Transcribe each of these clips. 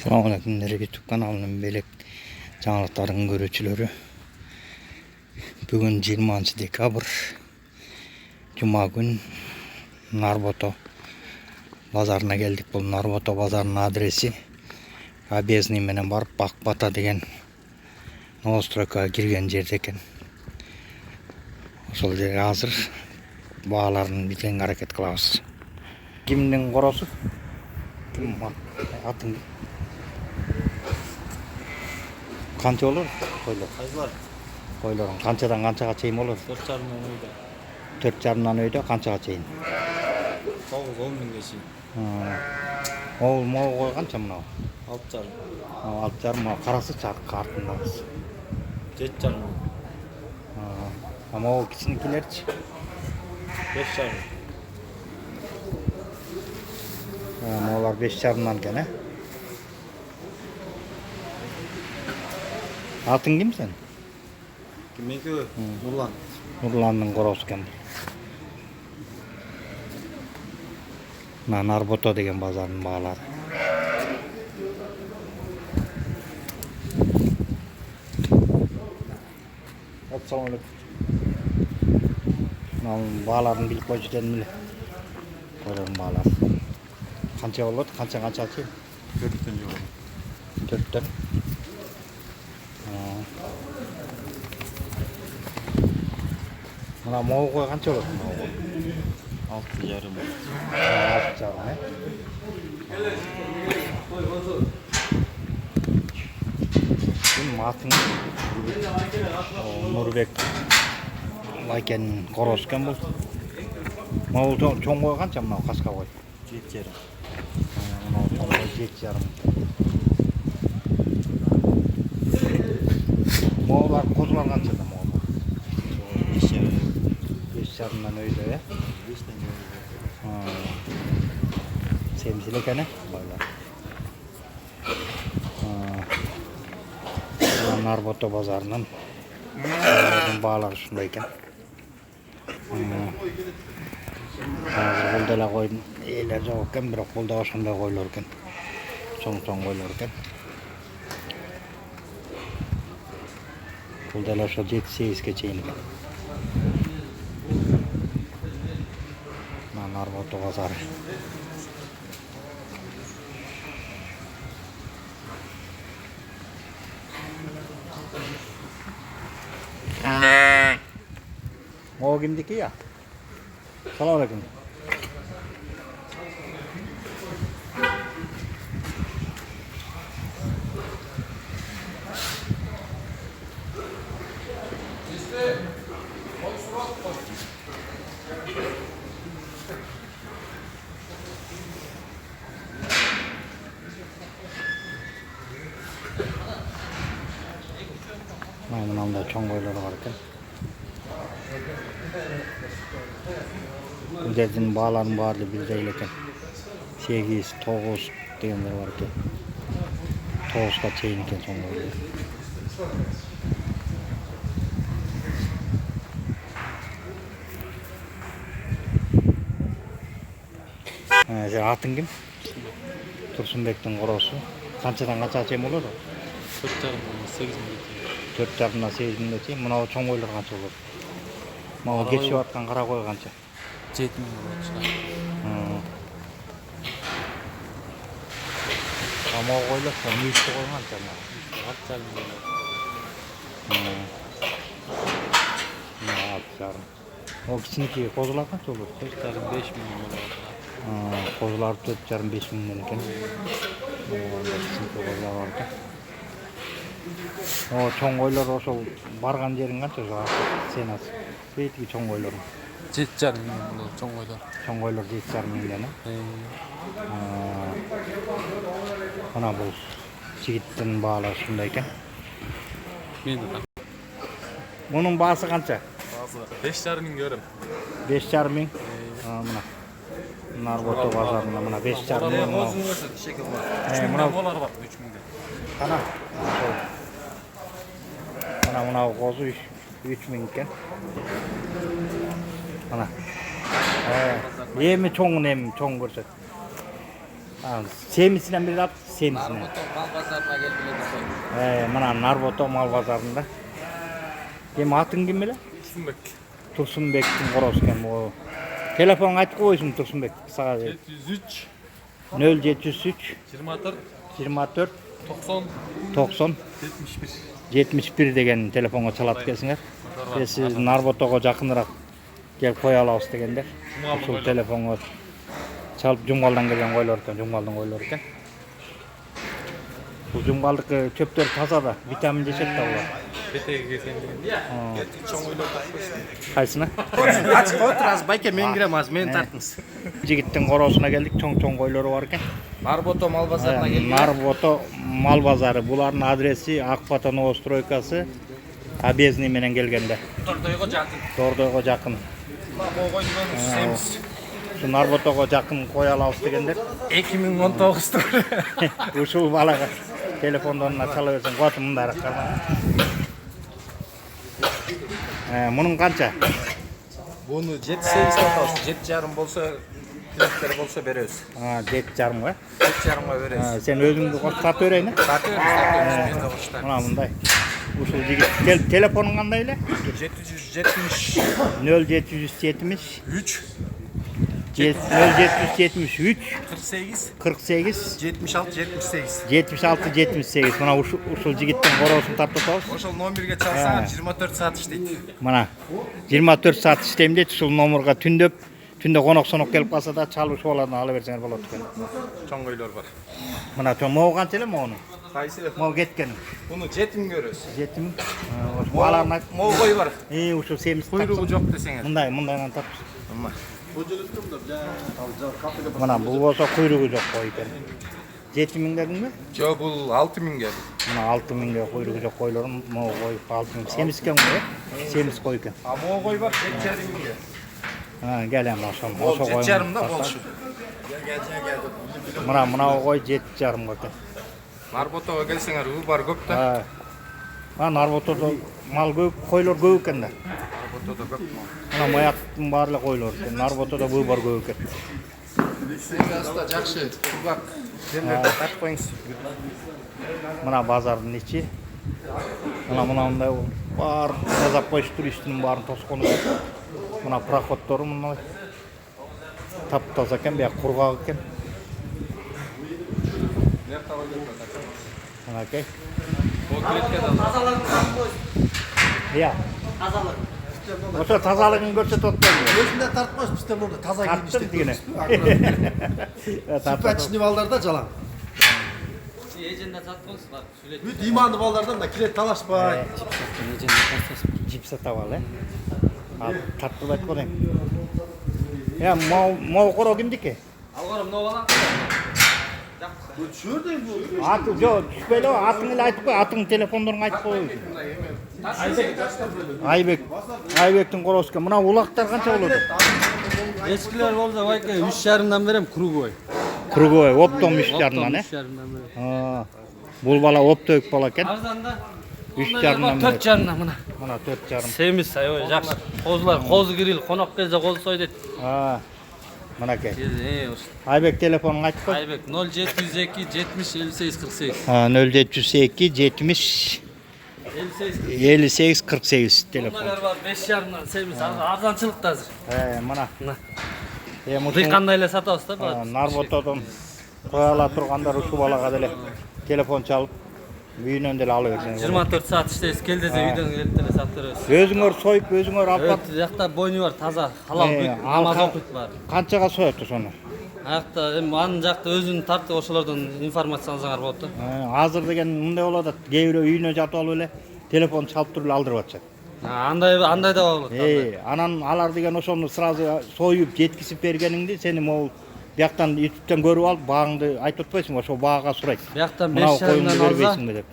Assalamualaikum YouTube kanalının belek жаңалықтардың көрүүчүлөрү. Бүгүн 20 декабрь жума күн Нарбото базарына келдик. Бул Нарбото базарынын адреси Обезный менен барып Бакбата деген новостройкага кирген жерде экен. Ошол жерге азыр бааларын билгенге аракет кылабыз. Кимдин коросу? Ким атың? Канча болор? Койлор. Койлорун канчадан канчага чейин болот? 4,5 өйдө. 4,5 өйдө канчага чейин? 9-10 миңге чейин. Могу канча мынау? 6,5. 6,5 карасы чак артындабыз. 7,5. Могу кичинекилерчи? 5,5. Моголар 5,5 экен, Атың ким сен? Кимеки Нурлан. Нурландын коросу экен. Мына Нарбото деген базардын баалары. Assalamu alaikum. Мына бааларын билип койчу дедим эле. Койлордун баалары. Канча болот? Канча чейин? 4,5 жыл. 4'ten. Мына могуга канча болот? 6,5. 6,5, Ким атың? Нурбек. Лайкен корос экен бул. Могу чоң кой канча мына каска кой? 7,5. Мына чоң кой 7,5. Моголар козулар канчада моголар? 5,5 өйдө, 5,5. Семизил экен, байлар. Нарбото базарынын баалары ушундай экен. Азыр бул деле койдун ээлери жок экен, бирок бул да ошондой койлор экен. Чоң койлор экен. Бул деле ошо 7-8ге чейин экен. Мына Нарбото базары. Могу кимдики я? Салам алейкум. Мынандай чоң койлор бар экен. Бул жердин бааларынын баары бирдей эле экен. 8, 9 дегендер бар экен. 9га чейин экен чоң койлор. Атың ким? Турсунбектин коросу. Канчадан канчага чейин болот? 4,5-8 миңге. 4,5-8 миңге чейин. Мына чоң койлор канча болот? Мага кечип аткан кара кой канча? 7 миң болот. Мага койлор мүйүттү кой канча? 6,5 миң. 6,5. О кичинекей козулар канча болот? 4,5-5 миң болот. Козулар 4,5-5 миңден экен. Кичинекей козулар бар экен. Чоң койлор ошол барган жериң канча ошо сен аз? Бейтиги чоң койлор. 7,5 миң болот чоң койлор. Чоң койлор 7,5 миңден, Мына бул жигиттин баалары ушундай экен. Мунун баасы канча? Баасы 5,5 миң көрөм. 5,5 миң. Мына Нарбото базарында мына 5,5 миң. Мына болар бар 3 миңден. Кана. Мына козу 3 миң экен. Мына. Эми чоңун эми чоң көрсөт. Semisinden biri alıp semisine. Narbuto mal pazarına geldiler. Mına Narbuto mal bazarında. Kim atın kim bile? Tursunbek. Tursunbek'in korosken o. Telefon aytıp koysun Tursunbek. Sağa 703 0703 24 24 90 90 71. 71 деген telefonga çalat gelsinler. Siz Narbuto'ga jakыныраак gelip koya alabыз degендер. Ушул telefonga çalıp Жумгалдан келген койлор экен, Жумгалдын койлору экен. Бул Жумгалдыкы чөптөр таза да, витамин жешет да булар. Betege gelsen diye. Кайсына? Açık otur az bayke men girem az men tartınız. Жигиттин коросуна келдик, чоң койлору бар экен. Narbuto mal pazarına geldi. Нарбото мал базары. Булардын адреси Акбата новостройкасы. Обезный менен келгенде. Tordoygo jakın. Тордойго жакын. Boğoy men semiz. Ушу Нарботого жакын коя алабыз дегендер. 2019'da. Ушул балага телефондон чала берсең, кот мындай карма. Мунун канча? Bunu 7-8 satıyoruz. 7,5 bolsa klientler bolsa bereriz. 7,5 ga. 7,5'a bereriz. Sen özüңdү сатып берейин. Satıyoruz. Men de koştar. Мына мындай. Ушул жигит телефонуң кандай эле? 770 0770 3 0773 48 48 76 78. 76 78. Мына ушул жигиттин коросун тартып атабыз. Oşol номерге çalsаңар 24 saat işleydi. Мына 24 saat иштейм дейт. Ушул номерге түндө конок келип калса да чалып ушулардан ала берсеңер болот экен. Çoğun koylar var. Мына могу канча эле могуну? Kaysı? Могу кеткен. Bunu 7 görüyoruz. 7 миң. Баларына Moğol koyu var. ушул семиз Kuyruğu yok desеңер. мындайдан тапсыз. Ama. Мына бул болсо куйругу жок кой экен. 7 миң дедиңби? Yo bu 6000 geldi. Мына 6 миңге куйругу жок койлорун могу коюп 6 миң. Семиз экен го, семиз кой экен. Ha Moğol koyu var 7,5 geldi. Кел эми ошо Ol 7,5'da bol şu. мына кой 7,5 экен. Narbuto'ya gelseňer uu bar köp da. Нарботодо мал көп, койлор көп экен да. Narbuto'da köp mu? Мына маяктын баары эле койлор экен. Нарботодо бар көп экен. Hasta jakşı. Bak. Demlerde tart koyuңuz. Мына базардын ичи. Мындай бар тазап коюш туристтин баарын тоскон экен. Мына проходтору мындай таптаза экен, бияк кургак экен. Мынакей. Иә. Тазалык. Ошо тазалыгын көрсөтүп атпайбы? Өзүндө тартпаш бизде монда таза Тарттым кийиништер. дегене. Сипачный балдарда жалаң. Ejende satqonsuz bak. Söyle. Бүт иманды балдардан да килет талашпай. Жип сатып ал, тартып айткон эң. Могу коро кимдики? Algorım ne olan? Бул чөөрдөй бул. Аты жок, түшпөй эле, атың эле айтып кой, атың телефондорун айтып кой. Айбектин коросу экен. Мына улактар канча болот? Eskiler olsa bayka 3,5'dan verem krugoy. Круговой, оптом 3,5-дан, 3,5'dan verem. Бул бала оптойк бала экен. Arzanda 3,5-дан. 4,5'dan mına. Мына 4,5. Semiz sayı жақсы. Qozlar qoz giril, qonoq kelsa qoz soydet. Мынакей. Айбек телефонун айтып кой. Aybek 0702 70 58 48. 0702 70 58 48 telefon. Bunlar var 5,5'dan semiz. Arzançılık da hazır. Мына. Дыйкандайлар сатабыз да брат. Нарботодон коя ала тургандар ушул балага деле телефон чалып үйүнөн деле ала берсең. 24 saat işteyiz. Gel dese үйдөн келип деле сатып беребиз. Өзүңөр союп, өзүңөр алып Evet, жақта бойну бар, таза, халал бүт, намаз окуйт бар. канчага соет ошону? Аяқта эми анын жакта өзүнүн тартып ошолордон информация алсаңар болот да. Азыр деген мындай болот да, кээ бирөө үйүнө жатып алып эле телефон чалып туруп эле алдырып атышат. Андай да болот. Анан алар деген ошону сразу союп жеткизип бергениңди сени могул бияктан ютубтан көрүп алып баагыңды айтып атпайсыңбы, ошол баага сурайт. Бияктан Мына 5,5'dan алса, бербейсиңби деп.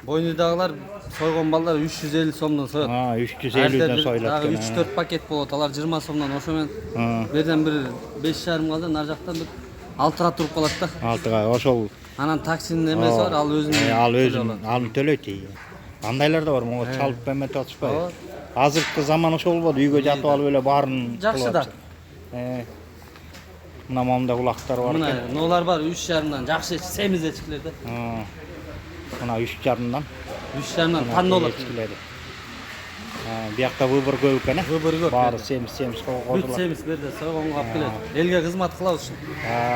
бойнудагылар сойгон балдар 350 сомдон соет. 350ден союлат экен. 3-4 пакет болот, алар 20 сомдон ошо менен берден бир 5,5 калса, нар жактан бир 6га туруп калат да. 6га ошол Анан таксинин эмеси бар, ал аны төлөйт. Андайлар да бар, могу чалып эметип атышпайбы? Азыркы заман ошол болду, үйгө жатып алып эле баарын жакшы да. Мына момда улактар бар Мына экен. нолар бар 3,5-дан жакшы семиз ечкилерде. Мына 3,5-дан. 3,5-дан тан болот. Ечкилери. Биякта выбор көп экен. Выбор көп. Баары семиз Бүт козулар. семиз берде сойгонго алып келет. Элге кызмат кылабыз ушул.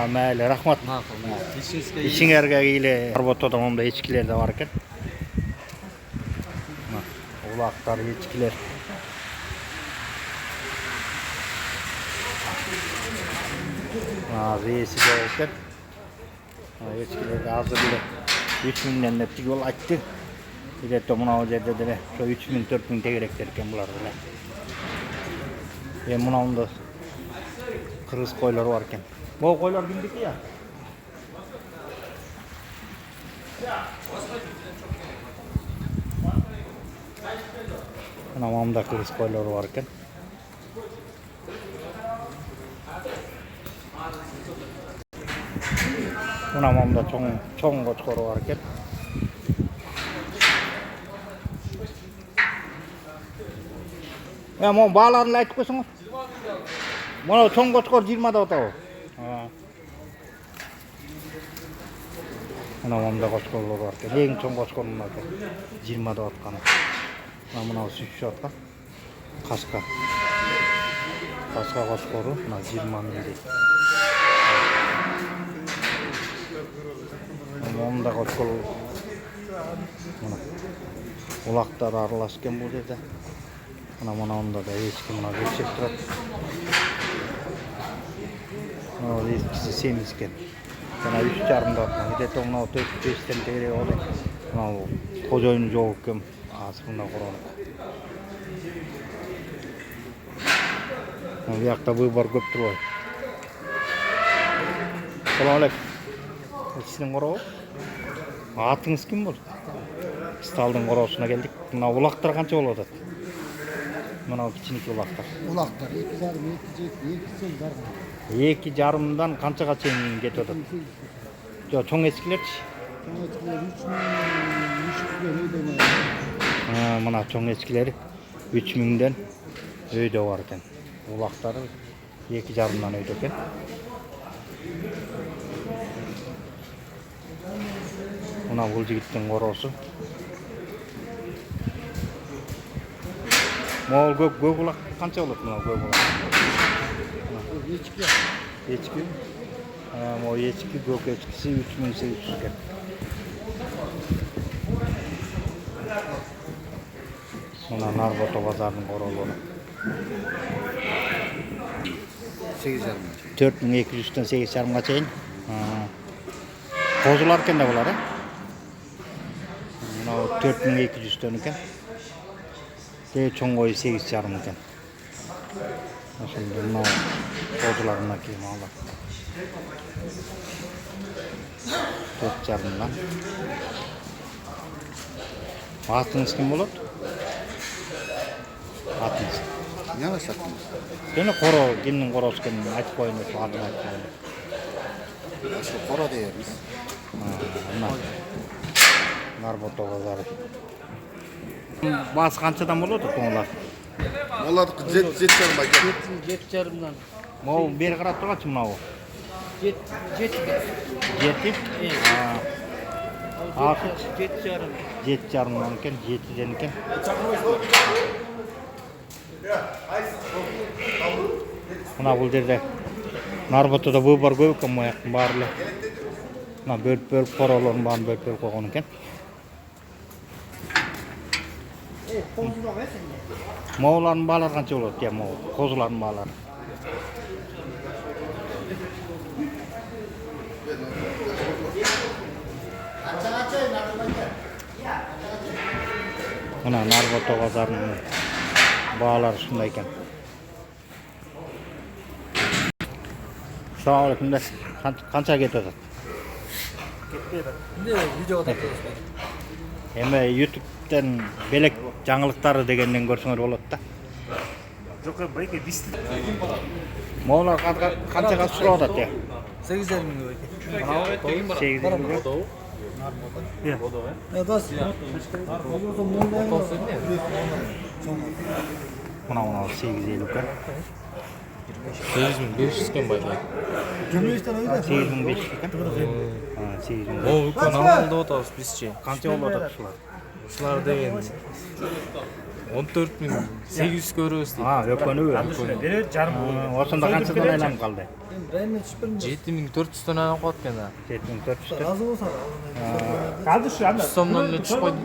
Мейли, рахмат. Макул. Ишиңизге Ишиңерге кийле Арботодо момда ечкилер да бар экен. Улактар, ечкилер. Рейси де екен. Ечкилерди азыр эле 3.000 деп жол айтты. Идетто мына жерде деле ошо 3.000 4.000 тегеректер экен булар деле. Мынауында кыргыз койлор бар экен. Могу койлор кимдики я? Мына момда кыргыз койлор бар экен. Мына момда чоң кочкор бар экен. Могу бааларын айтып койсоңуз. Мына чоң кочкор 20 да атабы? Мына момда кочкорлор бар экен. Эң чоң кочкор мына экен. 20 да атканы. Мына сүзүшүп аткан. Кашка кочкору мына 20 миңдей. Момда кочкор мына улактар аралаш экен бул жерде. Мына онда да ешки мына көчөп турат. Ешкisi семиз экен. Жана 3,5 да аткан. Где-то мына 4-5тен тегереги болот. Мына кожоюн жок экен. Асында коронуп. Биякта выбор көп турбайбы? Салам алейкум. Сиздин коробу? Атыңыз ким болот? Сталдын коробусуна келдик. Мына улактар канча болуп атат? Мына кичинекей улактар. Улактар 2,5 2 сом бар. 2,5дан канчага чейин кетип атат? Жо чоң эчкилерчи? Чоң эчкилер 3.000 өйдөн. Мына чоң эчкилери 3.000ден өйдө бар экен. Улактары 2,5дан өйдө экен. Мына бул жигиттин коробусу. Могул көк улак канча болот мына көк улак? Ечки. Могу ечки, көк ечкиси 3.800 экен. Мына Нарбото базарынын коробулары. 4.200ден 8,5га чейин. Козулар экен да булар, Мына 4.200дөн экен. Чоң кой 8,5 экен. Ошондо мына козуларына кийим алат. 4,5дан. Атыңыз ким болот? Атыңыз. Не аласатсыз? Жана коро, кимдин коробусу экенин айтып коюн деп атын айтып коюн. Ошо коро дейбиз. Мына Нарбото базары. Баасы канчадан болот тоңлар? Олардыкы 7,5 ба экен. 7,5дан. Могу бери карап тургачы мынабу. 7. 7? Акы 7,5. 7,5дан экен, 7ден экен. Мына бул жерде Нарботодо выбор көп экен, маяктын баары эле. Мына бөлүп королордун баарын бөлүп койгон экен. Моулардын баалары канча болот? Могу козулардын баалары. Мына Нарбото базарынын баалары ушундай экен. Салам алейкум. Канча кетип атат? Видеого тартабыз. Эми YouTube'тен белек жаңылыктары дегенден көрсөңөр болот да. Жок, байке бисти. Моулар канчага сурап атат я? 8,5 миң байке. 8,5. Дос. Мына 8,50 экен. 8500 экен байке. 8500 екен. 8000. О, үлкен амал деп атабыз бизчи. Қанша болып жатыр ушулар? Ушулар деген 14800 көрөбүз дейт. Өкөнүбү. Берет жарым. Ошондо канчадан айланып калды? 7400 айланып калат экен да. 7400. Kaldı şu anda. Somdan эле түшүп койду.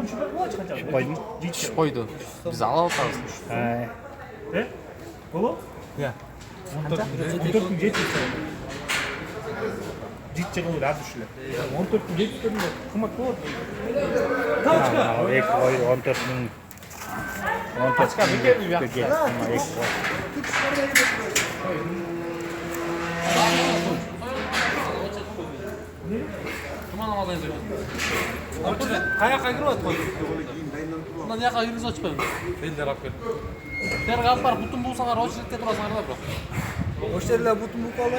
Койдум. Түшүп койду. Биз алып атабыз. Ne? Bolu? Ya. 14.700. Ciddi olur az düşüler. 14.700 de kumak olur. Ek koy 14.000. 14.000. Tuman almadayız öyle. Kayakka girip at koy. Bundan yaka yürüyüz açmayın. Ben de rak ver. Der kapar butun bulsalar o şirkette durasınlar da bırak. Oşterler butun bu kalı.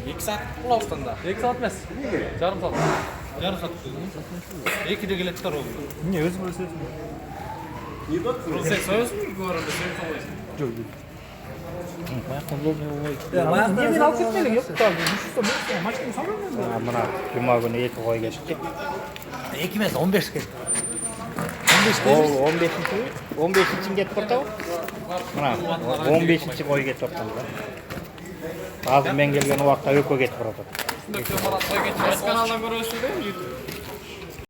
2 saat Ulavus'tan da. 2 saat emas. Yarım saat. Yarım saat. 2'de geletler oldu. Niye özüm öyle söylüyorsun? Sen soyuyorsun mu bu arada? Sen soyuyorsun. Niye beni alıp gitmeyelim? Yok da düşürse böyle maçta sanmıyor musun? Mına cuma günü 2 koy geçti. 2 емес 15 kez. 15 15-ci ketip bardı. Mına 15-ci koy ketip bardı. Azı men kelgen убакта ökö ketip bardı. Şunda köy balatına geçiyor. Kanaldan görüyorsun değil mi?